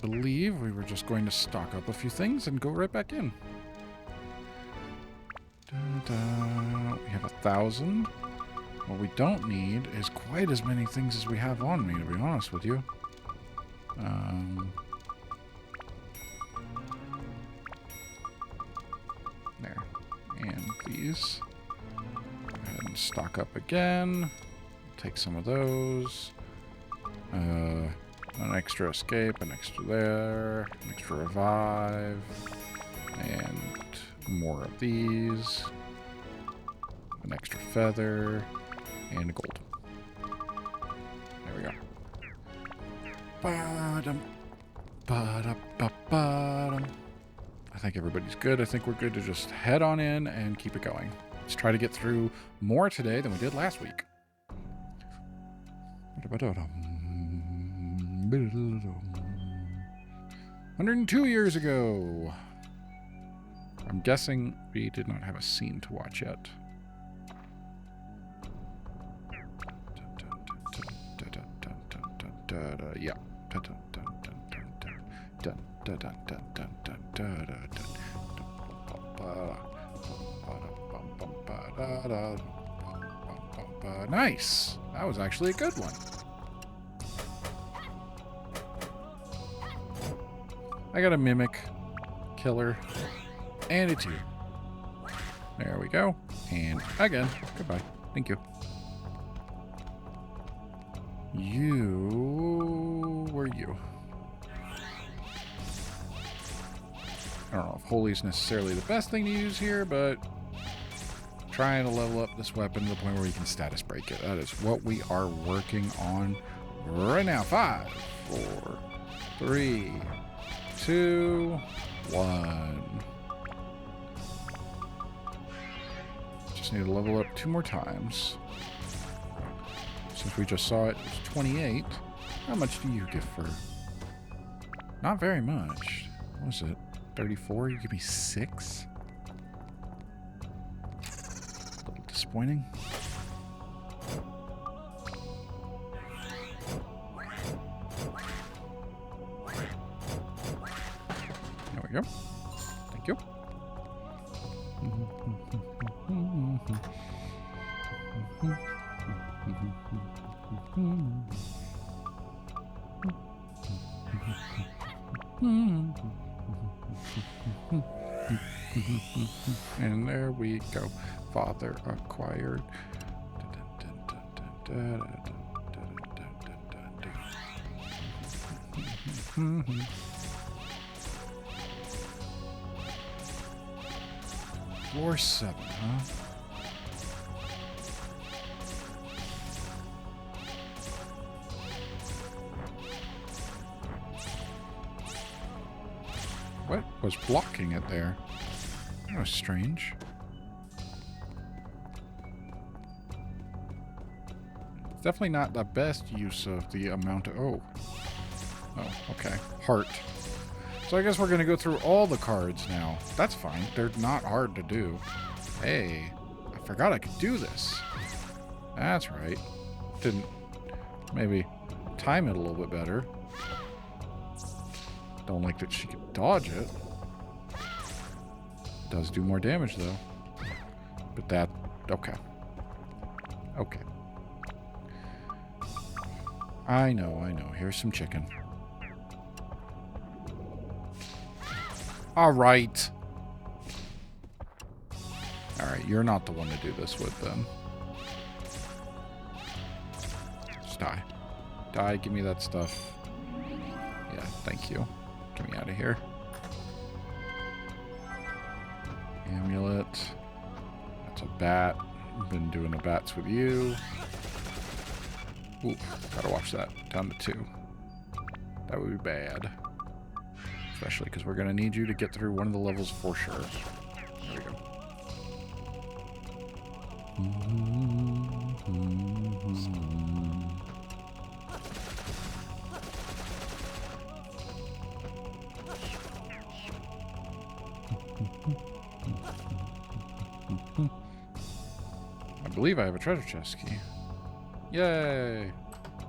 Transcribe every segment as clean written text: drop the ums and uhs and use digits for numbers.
believe we were just going to stock up a few things and go right back in. We have 1,000. What we don't need is quite as many things as we have on me, to be honest with you. There. And these. Go ahead and stock up again. Take some of those. An extra escape, an extra there, an extra revive, and more of these. An extra feather, and a gold. There we go. Ba-dum, ba-da-ba-ba-dum. I think everybody's good. I think we're good to just head on in and keep it going. Let's try to get through more today than we did last week. 102 years ago. I'm guessing we did not have a scene to watch yet. Yeah. Nice. That was actually a good one. I got a mimic killer, and it's you. There we go. And again, goodbye. Thank you. You were you. I don't know if holy is necessarily the best thing to use here, but trying to level up this weapon to the point where we can status break it. That is what we are working on right now. 5, 4, 3, 2, 1. Just need to level up 2 more times. Since we just saw it was 28, how much do you give for? Not very much. What was it? 34? You give me 6? A little disappointing. There we go. Thank you. And there we go. Father acquired. Floor 7, huh? What was blocking it there? That was strange. It's definitely not the best use of the amount of... Oh, okay. Heart. So I guess we're going to go through all the cards now. That's fine. They're not hard to do. Hey, I forgot I could do this. That's right. Didn't maybe time it a little bit better. Don't like that she can dodge it. Does do more damage, though. But that... Okay. Okay. I know. Here's some chicken. Alright. Alright, you're not the one to do this with, then. Just die. Die, give me that stuff. Yeah, thank you. Get me out of here. Amulet. That's a bat. I've been doing the bats with you. Ooh, gotta watch that. Down to 2. That would be bad. Especially because we're gonna need you to get through one of the levels for sure. There we go. I believe I have a treasure chest key. Yay!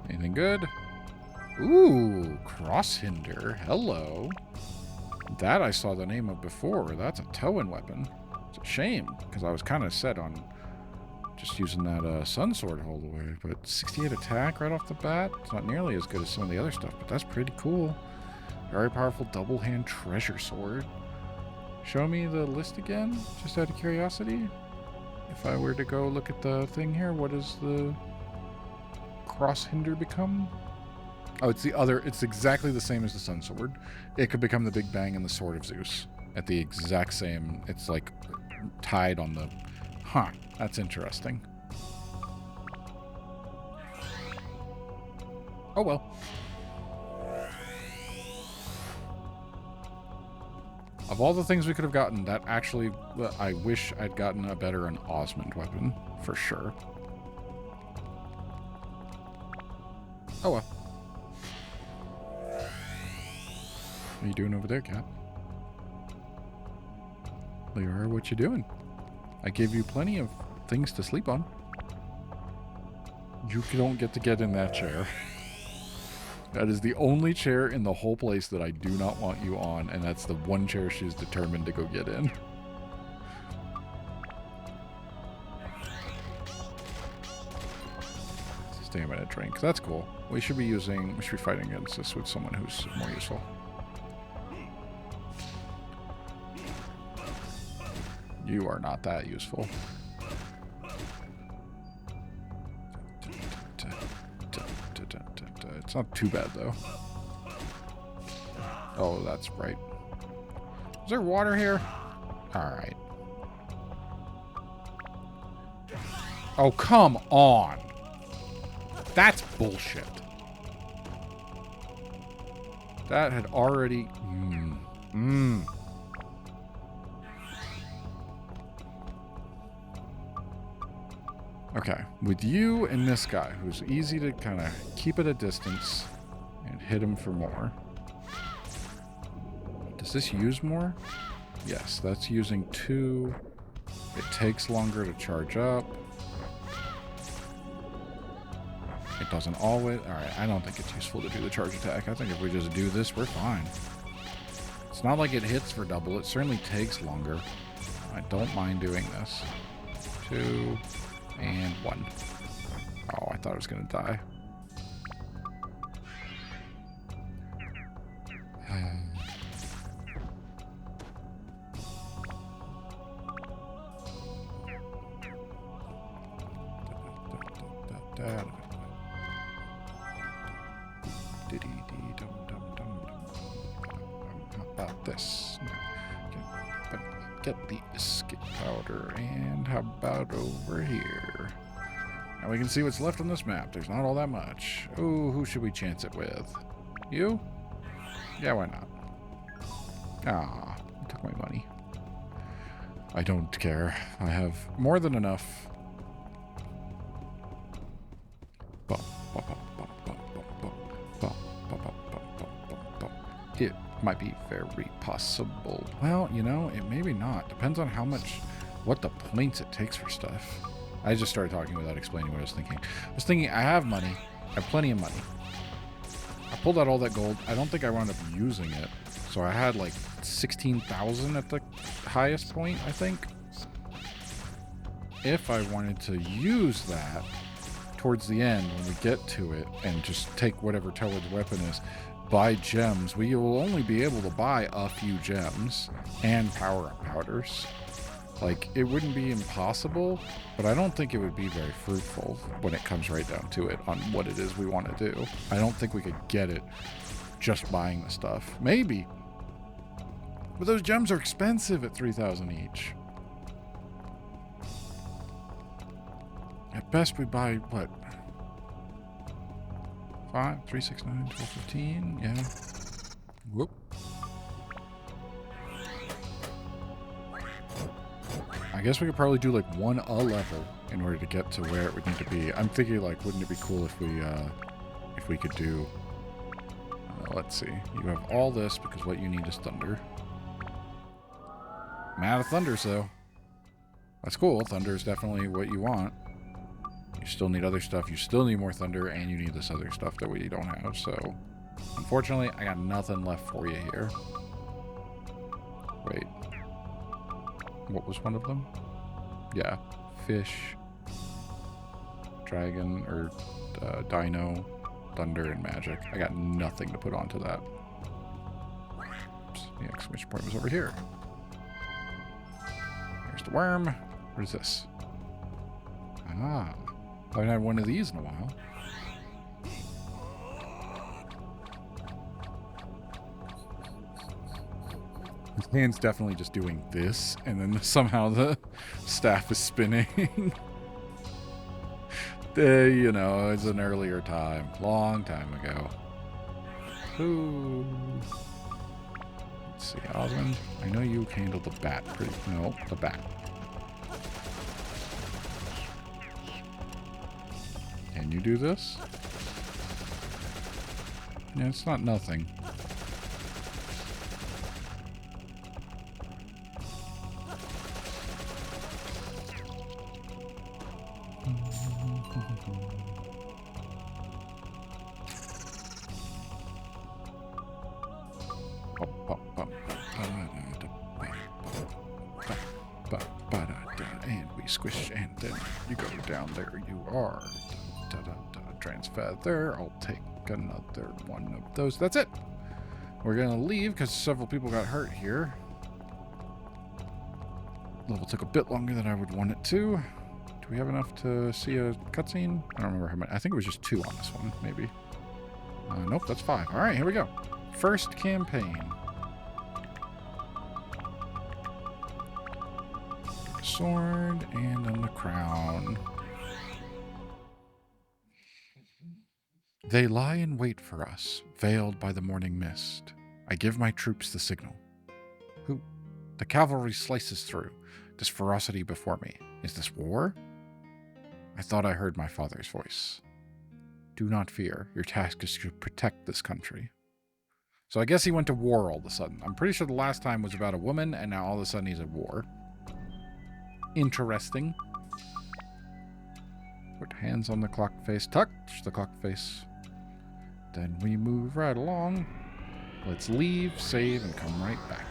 Anything good? Ooh, Crosshinder. Hello. That I saw the name of before. That's a towing weapon. It's a shame, because I was kind of set on just using that Sun Sword all the way. But 68 attack right off the bat. It's not nearly as good as some of the other stuff, but that's pretty cool. Very powerful double hand treasure sword. Show me the list again, just out of curiosity. If I were to go look at the thing here, what does the Crosshinder become? Oh, it's exactly the same as the Sun Sword. It could become the Big Bang and the Sword of Zeus at the exact same, it's like tied on the, huh, that's interesting. Oh well. Of all the things we could have gotten, that actually, I wish I'd gotten a better Osmond weapon, for sure. Oh well. What are you doing over there, cat? Leora, what you doing? I gave you plenty of things to sleep on. You don't get to get in that chair. That is the only chair in the whole place that I do not want you on, and that's the one chair she's determined to go get in. Stamina drink. That's cool. We should be fighting against this with someone who's more useful. You are not that useful. It's not too bad, though. Oh, that's right. Is there water here? Alright. Oh, come on! That's bullshit. That had already... Okay, with you and this guy, who's easy to kind of keep at a distance and hit him for more. Does this use more? Yes, that's using 2. It takes longer to charge up. It doesn't always... Alright, I don't think it's useful to do the charge attack. I think if we just do this, we're fine. It's not like it hits for double. It certainly takes longer. I don't mind doing this. 2... and 1. Oh, I thought I was going to die. How about this? Get the escape powder, and how about over here? Now we can see what's left on this map. There's not all that much. Ooh, who should we chance it with? You? Yeah, why not? Ah, you took my money. I don't care. I have more than enough. It might be very possible. Well, you know, it maybe not. Depends on what the points it takes for stuff. I just started talking without explaining what I was thinking. I was thinking, I have money. I have plenty of money. I pulled out all that gold. I don't think I wound up using it. So I had like 16,000 at the highest point, I think. If I wanted to use that towards the end, when we get to it, and just take whatever Tellard's weapon is, buy gems, we will only be able to buy a few gems and power-up powders. Like, it wouldn't be impossible, but I don't think it would be very fruitful when it comes right down to it on what it is we want to do. I don't think we could get it just buying the stuff. Maybe. But those gems are expensive at 3,000 each. At best we buy, what? 5, 3, 6, 9, 12, 15, yeah. Whoop. I guess we could probably do like one level in order to get to where it would need to be. I'm thinking, like, wouldn't it be cool if we could do, let's see. You have all this because what you need is thunder. I'm out of thunders though. That's cool. Thunder is definitely what you want. You You still need other stuff. You still need more thunder, and you need this other stuff that we don't have. So, unfortunately, I got nothing left for you here. Wait. What was one of them? Yeah. Fish, dragon, or dino, thunder, and magic. I got nothing to put onto that. Oops. The exclamation point was over here. Here's the worm. What is this? Ah. I haven't had one of these in a while. His hand's definitely just doing this, and then somehow the staff is spinning. You know, it's an earlier time. Long time ago. Ooh. Let's see, Osmond. I know you handled the bat pretty... No, the bat. Can you do this? Yeah, it's not nothing. And we squish, and then you go down there. You are. Transfer there. I'll take another one of those. That's it. We're gonna leave because several people got hurt here. Level took a bit longer than I would want it to. Do we have enough to see a cutscene? I don't remember how many. I think it was just 2 on this one, maybe. Nope, that's 5. All right, here we go. First campaign. Sword and then the crown. They lie in wait for us, veiled by the morning mist. I give my troops the signal. Who? The cavalry slices through. This ferocity before me. Is this war? I thought I heard my father's voice. Do not fear. Your task is to protect this country. So I guess he went to war all of a sudden. I'm pretty sure the last time was about a woman, and now all of a sudden he's at war. Interesting. Put hands on the clock face. Touch the clock face. Then we move right along. Let's leave, save, and come right back.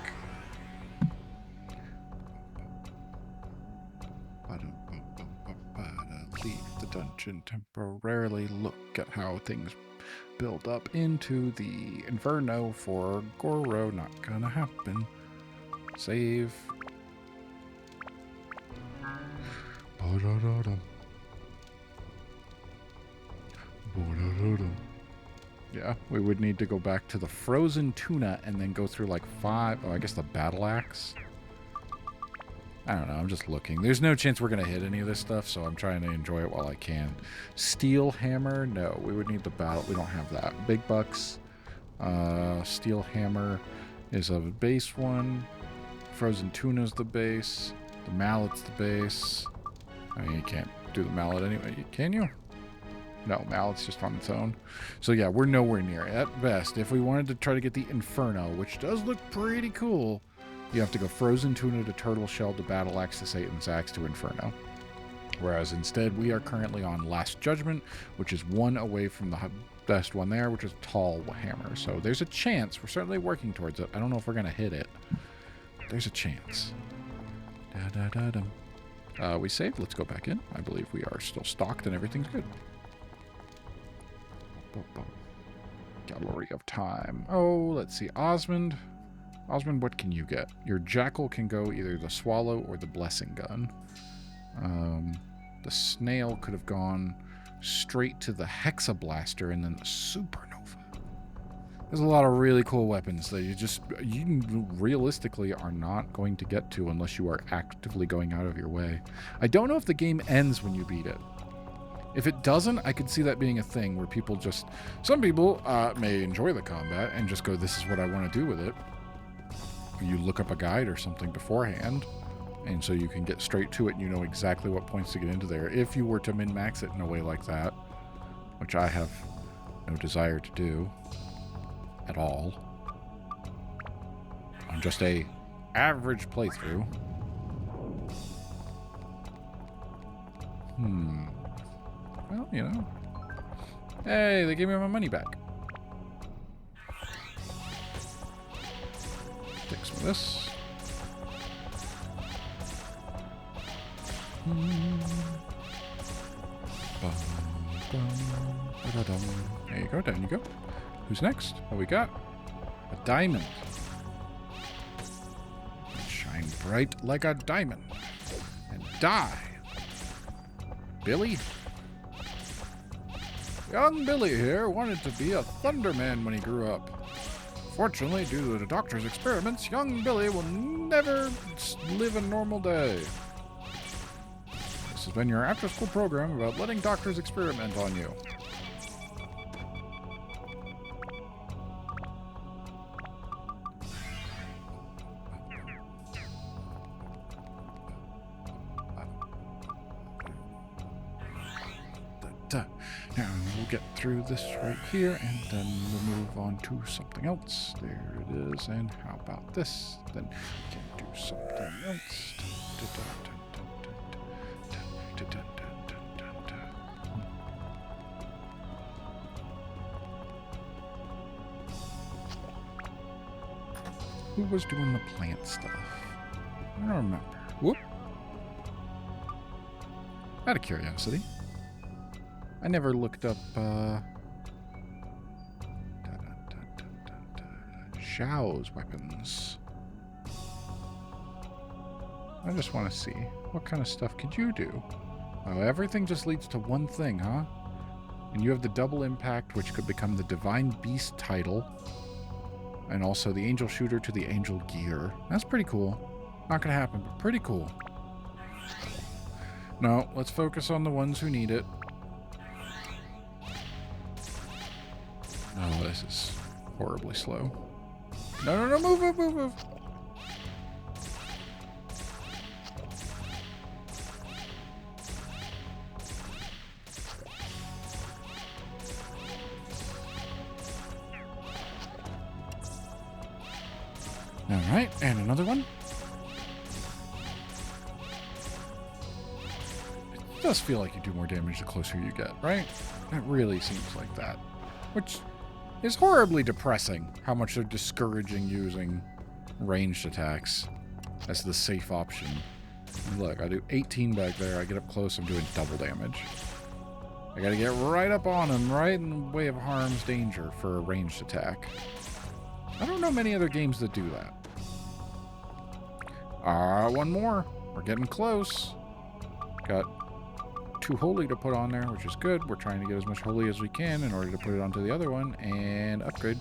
Leave the dungeon temporarily. Look at how things build up into the inferno for Goro. Not gonna happen. Save. Yeah, we would need to go back to the frozen tuna and then go through like 5... Oh, I guess the battle axe. I don't know, I'm just looking. There's no chance we're going to hit any of this stuff, so I'm trying to enjoy it while I can. Steel hammer? No, we would need the battle. We don't have that. Big bucks. Steel hammer is a base one. Frozen tuna's the base. The mallet's the base. I mean, you can't do the mallet anyway. Can you? No, mallet's just on its own. So yeah, we're nowhere near it. At best, if we wanted to try to get the Inferno, which does look pretty cool, you have to go Frozen Tuna to Turtle Shell to Battle Axe to Satan's Axe to Inferno. Whereas instead, we are currently on Last Judgment, which is one away from the best one there, which is Tall Hammer. So there's a chance. We're certainly working towards it. I don't know if we're going to hit it. There's a chance. We saved. Let's go back in. I believe we are still stocked and everything's good. Gallery of Time. Oh, let's see. Osmond. Osmond, what can you get? Your Jackal can go either the Swallow or the Blessing Gun. The Snail could have gone straight to the Hexa Blaster and then the Supernova. There's a lot of really cool weapons that you realistically are not going to get to unless you are actively going out of your way. I don't know if the game ends when you beat it. If it doesn't, I could see that being a thing where people just... Some people may enjoy the combat and just go, this is what I want to do with it. You look up a guide or something beforehand, and so you can get straight to it and you know exactly what points to get into there. If you were to min-max it in a way like that, which I have no desire to do at all, on just a average playthrough. Well, you know. Hey, they gave me my money back. Take some of this. There you go, down you go. Who's next? What we got? A diamond. Shine bright like a diamond. And die. Billy? Young Billy here wanted to be a Thunderman when he grew up. Fortunately, due to the doctor's experiments, young Billy will never live a normal day. This has been your after-school program about letting doctors experiment on you. Now we'll get through this right here, and then we'll move on to something else. There it is. And how about this? Then we can do something else. Who was doing the plant stuff? I don't remember. Whoop. Out of curiosity. I never looked up, Xiao's weapons. I just want to see. What kind of stuff could you do? Oh, everything just leads to one thing, huh? And you have the double impact, which could become the Divine Beast title. And also the Angel Shooter to the Angel Gear. That's pretty cool. Not gonna happen, but pretty cool. No, let's focus on the ones who need it. Oh, this is horribly slow. No, move. Alright, and another one. It does feel like you do more damage the closer you get, right? It really seems like that. Which is horribly depressing, how much they're discouraging using ranged attacks as the safe option. And look, I do 18 back there, I get up close, I'm doing double damage. I gotta get right up on him, right in the way of harm's danger for a ranged attack. I don't know many other games that do that. One more. We're getting close. Got 2 holy to put on there, which is good. We're trying to get as much holy as we can in order to put it onto the other one and upgrade.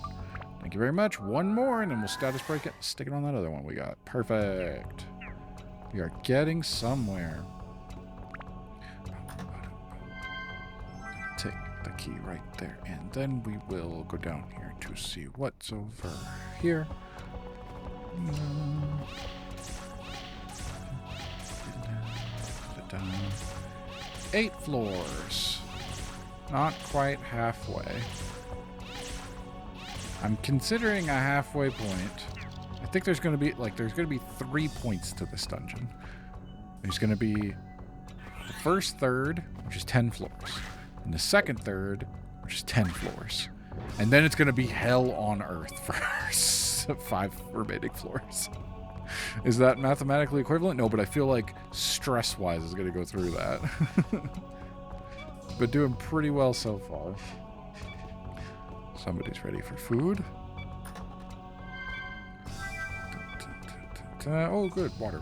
Thank you very much. One more, and then we'll status break it. Stick it on that other one we got. Perfect. We are getting somewhere. Take the key right there, and then we will go down here to see what's over here. 8 floors. Not quite halfway. I'm considering a halfway point. I think there's going to be, there's going to be 3 points to this dungeon. There's going to be the first third, which is 10 floors. And the second third, which is 10 floors. And then it's going to be hell on earth for 5 remaining floors. Is that mathematically equivalent? No, but I feel like stress-wise is going to go through that. But doing pretty well so far. Somebody's ready for food. Oh, good. Water.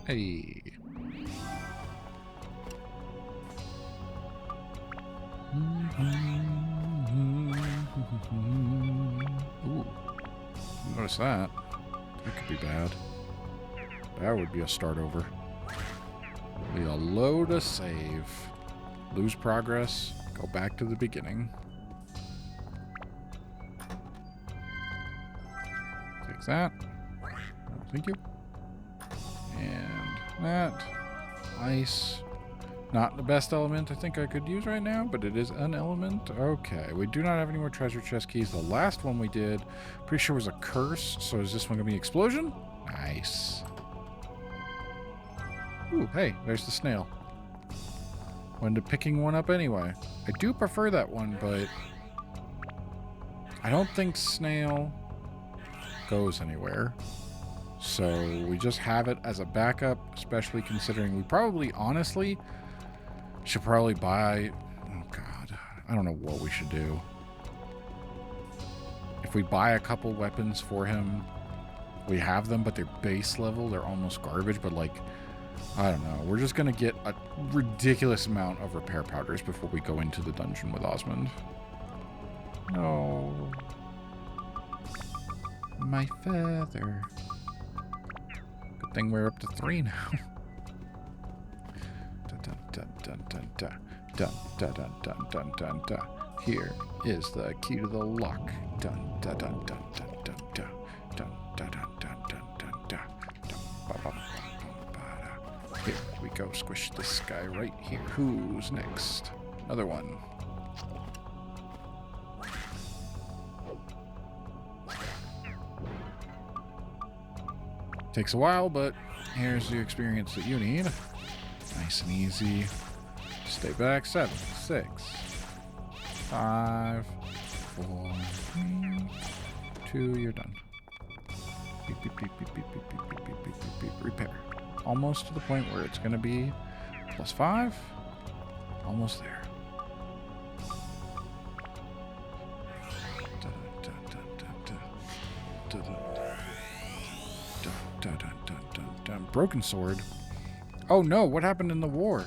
Hey. Ooh. Notice that. That could be bad. That would be a start over. Be a load of save. Lose progress. Go back to the beginning. Take that. Thank you. And that. Ice. Not the best element I think I could use right now, but it is an element. Okay, we do not have any more treasure chest keys. The last one we did, pretty sure was a curse. So is this one going to be explosion? Nice. Ooh, hey, there's the snail. Went to picking one up anyway. I do prefer that one, but I don't think snail goes anywhere. So we just have it as a backup, especially considering we probably, honestly, should probably buy... Oh, God. I don't know what we should do. If we buy a couple weapons for him, we have them, but they're base level. They're almost garbage, but, like, I don't know. We're just going to get a ridiculous amount of repair powders before we go into the dungeon with Osmond. No. My feather. Good thing we're up to 3 now. Dun, dun, dun, dun, dun, dun, dun, dun, dun, dun, dun, dun. Here is the key to the lock. Dun, dun, dun, dun, dun, dun, dun, dun, dun, dun, dun, dun, dun, dun. Here we go. Squish this guy right here. Who's next? Another one. Takes a while, but here's the experience that you need. Nice and easy. Stay back. 7, 6, 5, 4, 3, 2. You're done. Beep, beep, beep, beep, beep, beep, beep, beep, beep, beep, beep, beep. Repair. Almost to the point where it's going to be +5. Almost there. Broken sword. Oh no, what happened in the war?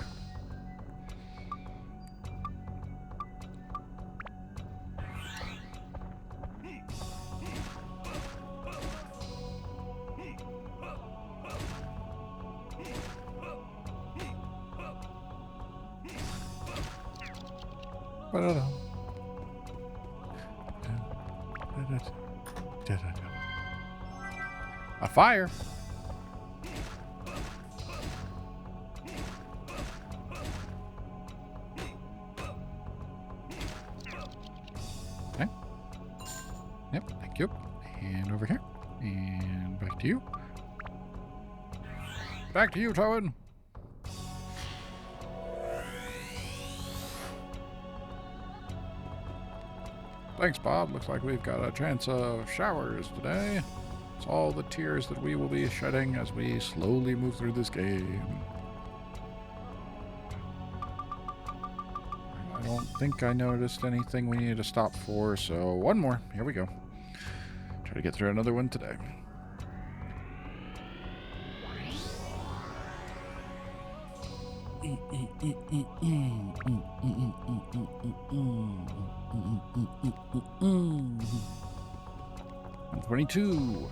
A fire. Okay. Yep, thank you. And over here. And back to you. Back to you, Toad. Thanks, Bob. Looks like we've got a chance of showers today. It's all the tears that we will be shedding as we slowly move through this game. I don't think I noticed anything we needed to stop for, so one more. Here we go. Try to get through another one today. And 22.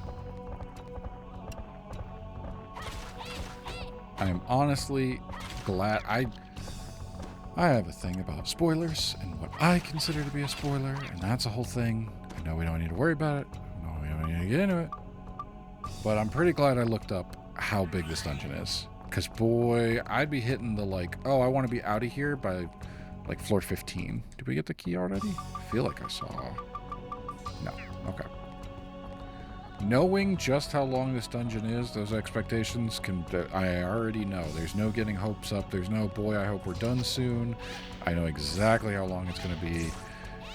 I am honestly glad I have a thing about spoilers and what I consider to be a spoiler, and that's a whole thing. I know we don't need to worry about it. I know we don't need to get into it. But I'm pretty glad I looked up how big this dungeon is. Because, boy, I'd be hitting the, like, oh, I want to be out of here by, like, floor 15. Did we get the key already? I feel like I saw. No. Okay. Knowing just how long this dungeon is, those expectations I already know. There's no getting hopes up. There's no, boy, I hope we're done soon. I know exactly how long it's going to be,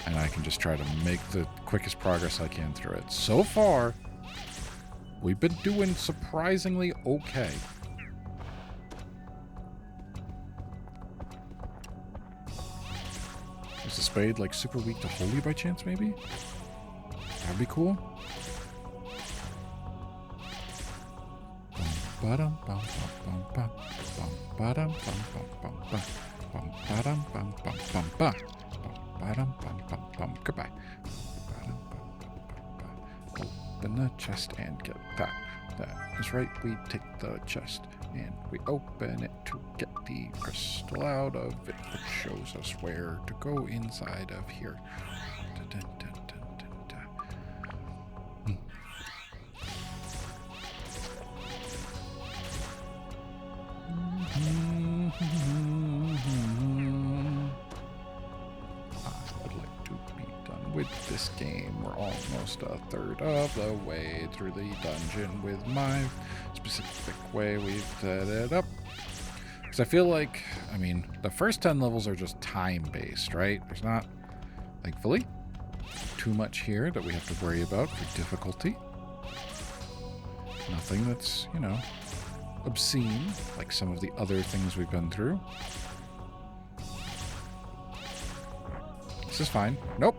and I can just try to make the quickest progress I can through it. So far, we've been doing surprisingly okay. Is the spade, like, super weak to holy by chance, maybe? That'd be cool. Goodbye. Open the chest and get that. That is right. We take the chest and we open it to get the crystal out of it, which shows us where to go inside of here. Dun, dun, dun, dun, dun, dun. almost a third of the way through the dungeon with my specific way we've set it up. Because I feel like, I mean, the first 10 levels are just time-based, right? There's not, thankfully, too much here that we have to worry about for difficulty. Nothing that's, you know, obscene, like some of the other things we've been through. This is fine. Nope.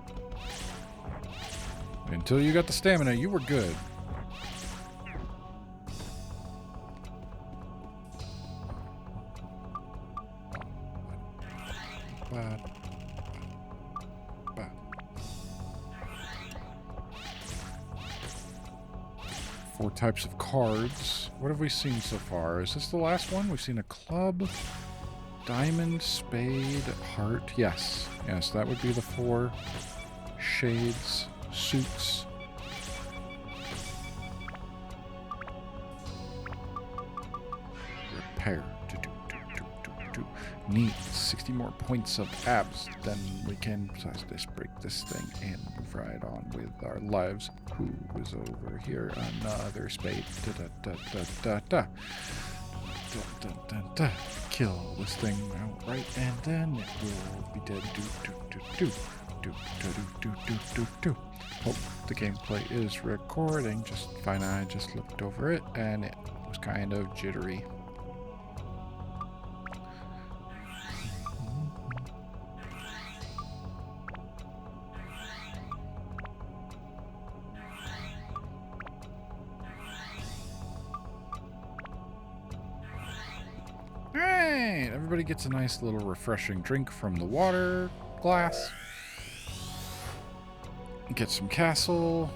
Until you got the stamina, you were good. Four types of cards. What have we seen so far? Is this the last one? We've seen a club, diamond, spade, heart. Yes. Yes, that would be the 4 shades, suits. Repair. Neat. 60 more points of abs. Then we can break this thing and move right on with our lives. Who is over here? Another spade. Kill this thing outright, and then it will be dead. Hope the gameplay is recording just fine. I just looked over it, and it was kind of jittery. Alright, everybody gets a nice little refreshing drink from the water glass. Get some castle.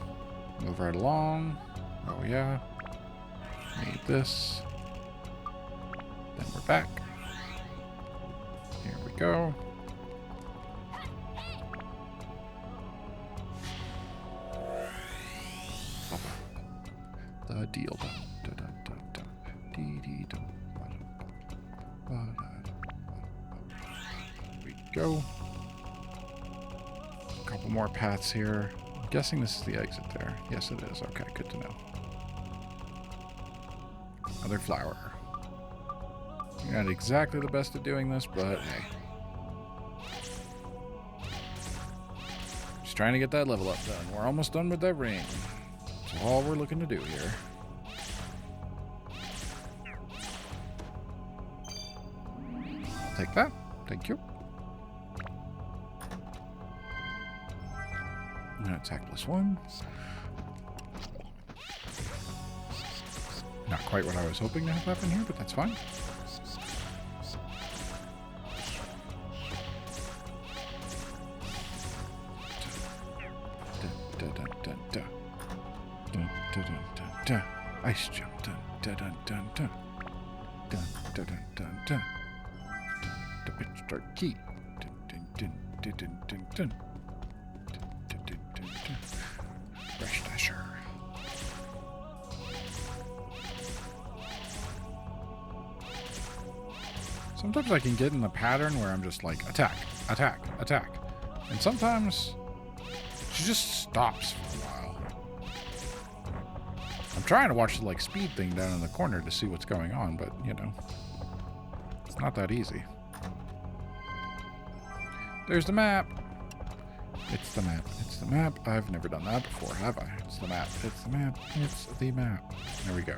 Move right along. Oh yeah. Need this. Then we're back. Here we go. The deal. There we go. A couple more paths here. I'm guessing this is the exit there. Yes, it is. Okay, good to know. Another flower. You're not exactly the best at doing this, but hey. Just trying to get that level up done. We're almost done with that ring. That's all we're looking to do here. I'll take that. Thank you. I'm going to attack this one. Not quite what I was hoping to have happen here, but that's fine. Ice jump. The pitch dark key. Rush dasher. Sometimes I can get in a pattern where I'm just like attack. And sometimes she just stops for a while. I'm trying to watch the like speed thing down in the corner to see what's going on, but you know, it's not that easy. There's the map. It's the map. It's the map. I've never done that before, have I? It's the map. It's the map. It's the map. There we go.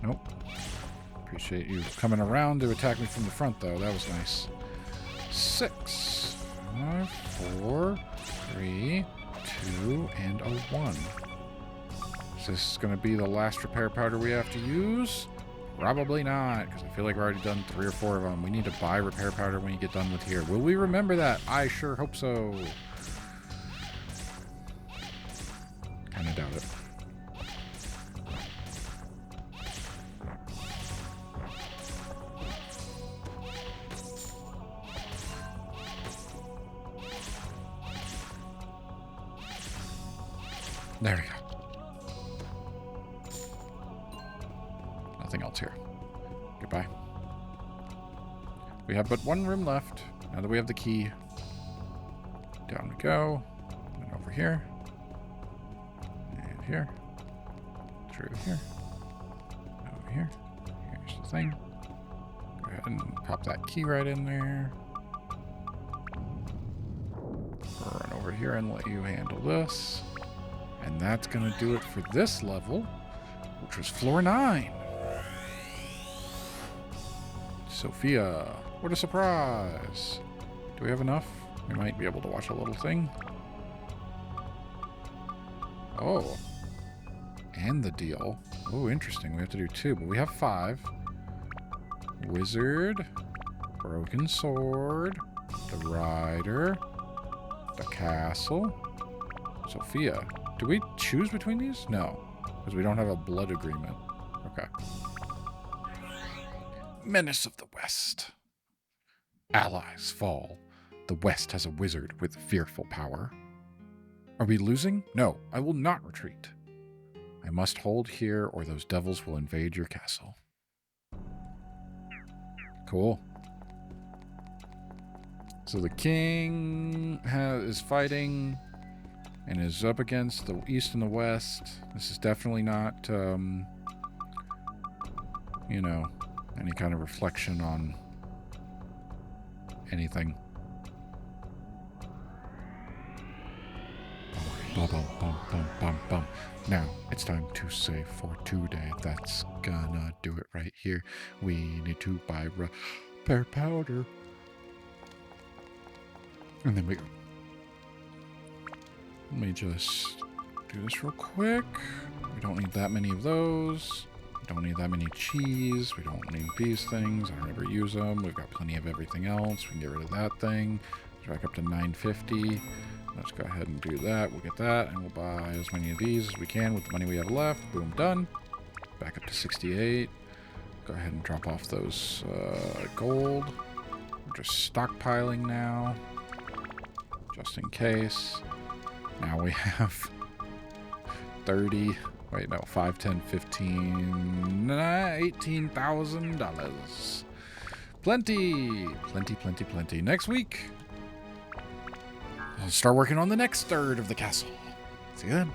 Nope. Appreciate you coming around to attack me from the front, though. That was nice. 6, 5, 4, 3, 2, and a 1. Is this going to be the last repair powder we have to use? Probably not, because I feel like we've already done 3 or 4 of them. We need to buy repair powder when you get done with here. Will we remember that? I sure hope so. Kind of doubt it. There we go. Nothing else here. Goodbye. We have but 1 room left. Now that we have the key. Down we go. And over here. here. Through here. Over here. Here's the thing. Go ahead and pop that key right in there. Run over here and let you handle this. And that's going to do it for this level, which was floor 9. Sophia, what a surprise. Do we have enough? We might be able to watch a little thing. Oh. And the deal. Oh, interesting. We have to do 2, but we have 5. Wizard. Broken sword. The rider. The castle. Sophia. Do we choose between these? No. Because we don't have a blood agreement. Okay. Menace of the West. Allies fall. The West has a wizard with fearful power. Are we losing? No, I will not retreat. I must hold here or those devils will invade your castle. Cool. So the king is fighting and is up against the east and the west. This is definitely not, you know, any kind of reflection on anything. Bum, bum, bum, bum, bum, bum. Now, it's time to save for today. That's gonna do it right here. We need to buy repair powder. And then let me just do this real quick. We don't need that many of those. We don't need that many cheese. We don't need these things. I don't ever use them. We've got plenty of everything else. We can get rid of that thing. It's back up to 950. Let's go ahead and do that. We'll get that, and we'll buy as many of these as we can with the money we have left. Boom, done. Back up to 68. Go ahead and drop off those gold. We're just stockpiling now, just in case. Now we have 30. Wait, no, 5, 10, 15, $18,000. Plenty. Plenty, plenty, plenty. Next week, I'll start working on the next third of the castle. See you then.